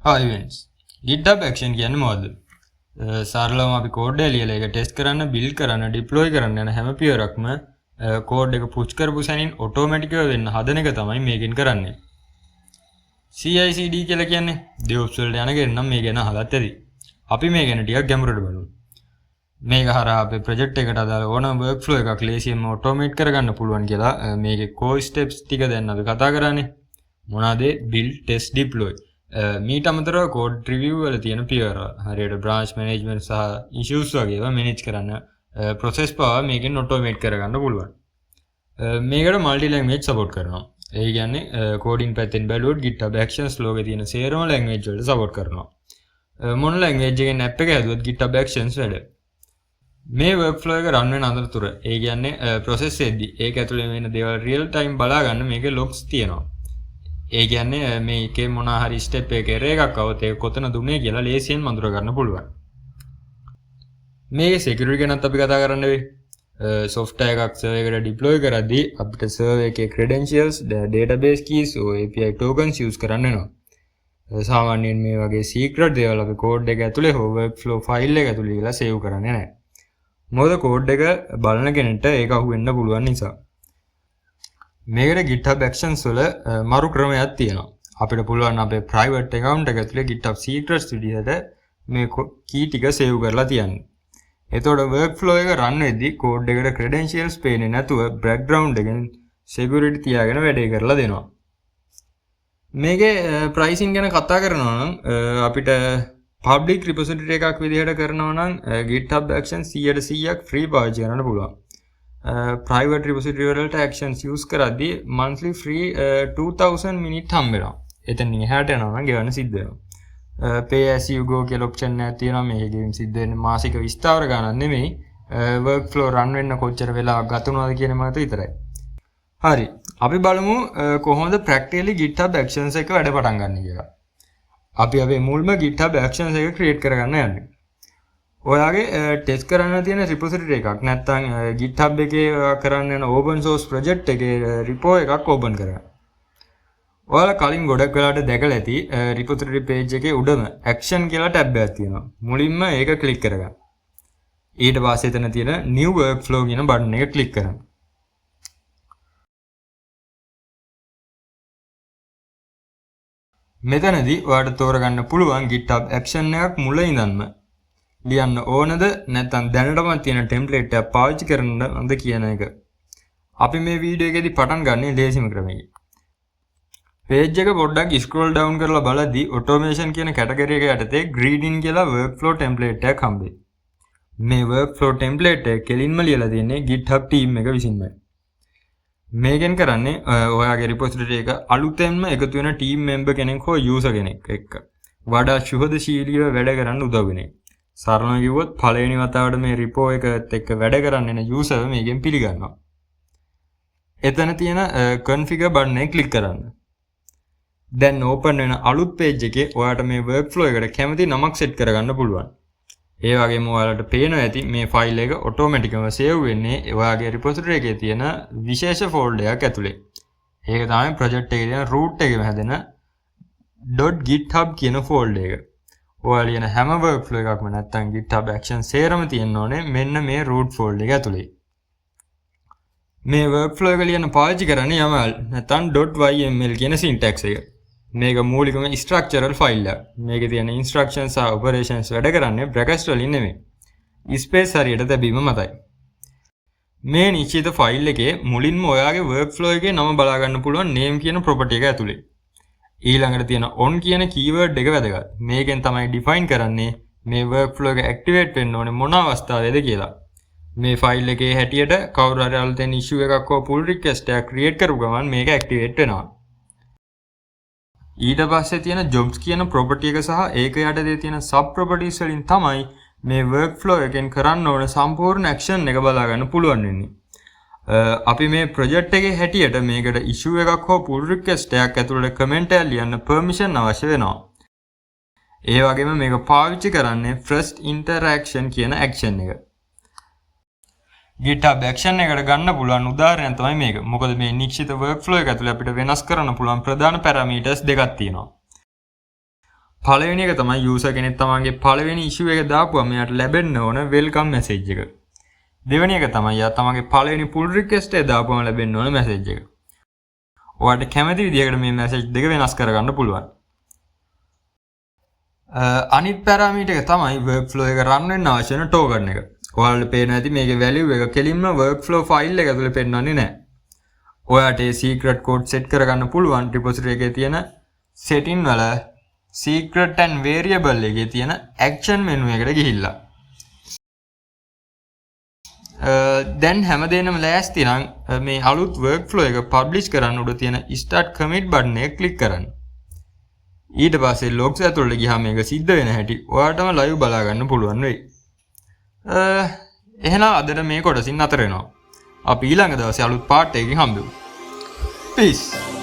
Hi friends. GitHub action කියන්නේ මොකද්ද? සරලවම අපි කෝඩ් එක ලියලා ඒක ටෙස්ට් කරන්න, බිල්ඩ් කරන්න, ඩිප්ලොයි කරන්න යන හැම පියවරක්ම කෝඩ් එක පුෂ් කරපු සැනින් ඔටෝමැටිකව වෙන්න හදන එක තමයි මේකෙන් කරන්නේ. CI/CD කියලා කියන්නේ DevOps වලට යන කෙනෙක් නම් මේ ගැන අහලත් ඇති. අපි මේ ගැන ටිකක් ගැඹුරට බලමු. මේක හරහා අපේ ප්‍රොජෙක්ට් එකට අදාළ ඕනම workflow එකක් ලේසියෙන්ම ඔටෝමේට් කරගන්න පුළුවන් කියලා මේකේ core steps ටික දැන් අපි කතා කරන්නේ. මොනවාද? build, test, deploy. මීට අමතරව කෝඩ් රිවිව් වල තියෙන පියවර හරියට බ්‍රාන්ච් මැනේජ්මන්ට් සහ ඉෂුස් වගේ ඒවා මැනේජ් කරන්න ප්‍රොසෙස් පවා මේකෙන් ඔටෝමේට් කරගන්න පුළුවන්. මේකට මල්ටි ලැන්ග්වේජ් සපෝට් කරනවා. ඒ කියන්නේ කෝඩින් පැත්තෙන් බැලුවොත් GitHub Actions ලෝකේ තියෙන සේරම ලැන්ග්වේජ් වලට සපෝට් කරනවා. මොන ලැන්ග්වේජ් එකෙන් ඇප් එක හැදුවත් GitHub Actions වැඩ. මේ workflow එක run වෙන අතරතුර ඒ කියන්නේ process එකදී ඒක ඇතුලේ වෙන දේවල් real time බලා ගන්න මේකේ logs තියෙනවා. ඒ කියන්නේ මේකේ මොන හරි ස්ටෙප් එකක එකක් આવොත් ඒක කොතනද උනේ කියලා ලේසියෙන් මඳුර ගන්න පුළුවන්. මේකේ security ගැනත් අපි කතා කරන්න වෙයි. software එකක් server එකට deploy කරද්දී අපිට server එකේ credentials, database keys, API tokens use කරන්න වෙනවා. සාමාන්‍යයෙන් මේ වගේ secret දේවල් අපි code එක ඇතුලේ හෝ workflow file එක ඇතුලේ කියලා save කරන්නේ නැහැ. මොකද code එක බලන කෙනෙක්ට ඒක අහුවෙන්න පුළුවන් නිසා. මේකට GitHub Actions වල මරු ක්‍රමයක් තියෙනවා. අපිට පුළුවන් අපේ private account එක ඇතුලේ GitHub secrets විදිහට මේ key ටික save කරලා තියන්න. එතකොට workflow එක run වෙද්දී code එකට credentials පේන්නේ නැතුව background එකෙන් security තියාගෙන වැඩේ කරලා දෙනවා. මේකේ pricing ගැන කතා කරනවා නම් අපිට public repository එකක් විදිහට කරනවා නම් GitHub Actions 100% free පාවිච්චි කරන්න පුළුවන්. private repository වලට actions use කරද්දී monthly free 2000 minute හම්බ වෙනවා. එතනින් එහාට යනවා නම් ගෙවන්න සිද්ධ වෙනවා. pay as you go කියලා option එකක් තියෙනවා. මේකෙන් සිද්ධ වෙන්නේ මාසික විස්තර ගණන් නෙමෙයි. workflow run වෙන්න කොච්චර වෙලාවක් ගත වෙනවද කියන මත විතරයි. හරි. අපි බලමු කොහොමද practically GitHub Actions එක වැඩ පටන් ගන්න කියලා. අපි අපේ මුල්ම GitHub Actions එක create කරගන්න යන්නේ. ඔයාගේ ටෙස්ට් කරන්න තියෙන repository එකක් නැත්නම් GitHub එකේ කරන්න යන open source project එකේ repo එකක් open කරගන්න. ඔයාලා කලින් ගොඩක් වෙලාවට දැකලා ඇති repository page එකේ උඩම action කියලා tab එකක් තියෙනවා. මුලින්ම ඒක click කරගන්න. ඊට පස්සේ එතන තියෙන new workflow කියන බටන් එක click කරන්න. මෙතනදී ඔයාලට තෝරගන්න පුළුවන් GitHub action එකක් මුල ඉඳන්ම ලියන්න ඕනද නැත්නම් දැනටමත් තියෙන ටෙම්ප්ලේට් එක පාවිච්චි කරන්නද කියන එක. අපි මේ වීඩියෝ එකේදී පටන් ගන්නේ ලේසිම ක්‍රමයකින්. page එක පොඩ්ඩක් scroll down කරලා බලද්දී automation කියන කැටගරි එක යටතේ greeting කියලා workflow template එකක් හම්බෙයි. මේ workflow template එක කෙලින්ම ලියලා තියෙන්නේ GitHub team එක විසින්මයි. මේකෙන් කරන්නේ ඔයාගේ repository එක අලුතෙන්ම එකතු වෙන team member කෙනෙක් හෝ user කෙනෙක් එක්ක වඩා සුහදශීලීව වැඩ කරන්න උදව් වෙන එක. සරලව කිව්වොත් පළවෙනි වතාවට මේ repo එකත් එක්ක වැඩ කරන්න එන user මේකෙන් පිළිගන්නවා. එතන තියෙන configure button එක click කරන්න. දැන් open වෙන අලුත් page එකේ ඔයාලට මේ workflow එකට කැමති නමක් set කරගන්න පුළුවන්. ඒ වගේම ඔයාලට පේනවා ඇති මේ file එක automatically save වෙන්නේ ඔයාගේ repository එකේ තියෙන විශේෂ folder එකක් ඇතුලේ. ඒක තමයි project එකේ තියෙන root එකේම හැදෙන .github කියන folder එක. ඔයාලා ලියන හැම workflow එකක්ම නැත්නම් GitHub Actions සේරම තියෙන්න ඕනේ මෙන්න මේ root folder එක ඇතුලේ. මේ workflow එක ලියන්න පාවිච්චි කරන්නේ YAML නැත්නම් .yml කියන syntax එක. මේක මූලිකම structural file එකක්. මේකේ තියෙන instructions සහ operations වැඩ කරන්නේ brackets වලින් නෙමෙයි. space හරියට දැබීම මතයි. මේ නිශ්චිත file එකේ මුලින්ම ඔයාගේ workflow එකේ නම බලා ගන්න පුළුවන් name කියන property එක ඇතුලේ. ඊළඟට තියෙන on කියන keyword එක වැදගත්. මේකෙන් තමයි define කරන්නේ මේ workflow එක activate වෙන්න ඕනේ මොන අවස්ථාවේද කියලා. මේ file එකේ හැටියට කවුරු හරි අලුතෙන් issue එකක් හෝ pull request එකක් create කරපු ගමන් මේක activate වෙනවා. ඊට පස්සේ තියෙන jobs කියන property එක සහ ඒක යටතේ තියෙන sub properties වලින් තමයි මේ workflow එකෙන් කරන්න ඕන සම්පූර්ණ action එක බලා ගන්න පුළුවන් වෙන්නේ. අපි මේ project එකේ හැටියට මේකට issue එකක් හෝ pull request එකක් ඇතුළට comment එකක් ලියන්න permission අවශ්‍ය වෙනවා. ඒ වගේම මේක පාවිච්චි කරන්නේ first interaction කියන action එක. GitHub action එකට ගන්න පුළුවන් උදාහරණයක් තමයි මේක. මොකද මේ නිශ්චිත workflow එක ඇතුළේ අපිට වෙනස් කරන්න පුළුවන් ප්‍රධාන parameters දෙකක් තියෙනවා. පළවෙනි එක තමයි යූසර් කෙනෙක් තමන්ගේ පළවෙනි ඉෂුව එක දාපුවම එයාට ලැබෙන්න ඕන වෙල්කම් මැසේජ් එක. දෙවෙනි එක තමයි යා තමන්ගේ පළවෙනි පුල් රික්වෙස්ට් එක දාපුවම ලැබෙන්න ඕන මැසේජ් එක. ඔයාලට කැමති විදිහකට මේ මැසේජ් දෙක වෙනස් කරගන්න පුළුවන්. අනිත් පැරාමීටර් එක තමයි work flow එක run වෙන්න අවශ්‍ය වෙන token එක. ඔයාලට පේන ඇති මේකේ value එක කෙලින්ම work flow file එක ඇතුලේ පෙන්වන්නේ නැහැ. ඔයාට ඒ secret code set කරගන්න පුළුවන් repository එකේ තියෙන setting වල secret and variable එකේ තියෙන action menu එකට ගිහිල්ලා. දැන් හැමදේනම ලෑස්ති නම් මේ අලුත් workflow එක publish කරන්න උඩ තියෙන start commit button එක click කරන්න. ඊට පස්සේ logs ඇතුළට ගියාම මේක සිද්ධ වෙන හැටි ඔයාලටම live බලා ගන්න පුළුවන් වෙයි. එහෙනම් අදට මේ කොටසින් අතර වෙනවා. අපි ඊළඟ දවසේ අලුත් part එකකින් හම්බෙමු. Peace.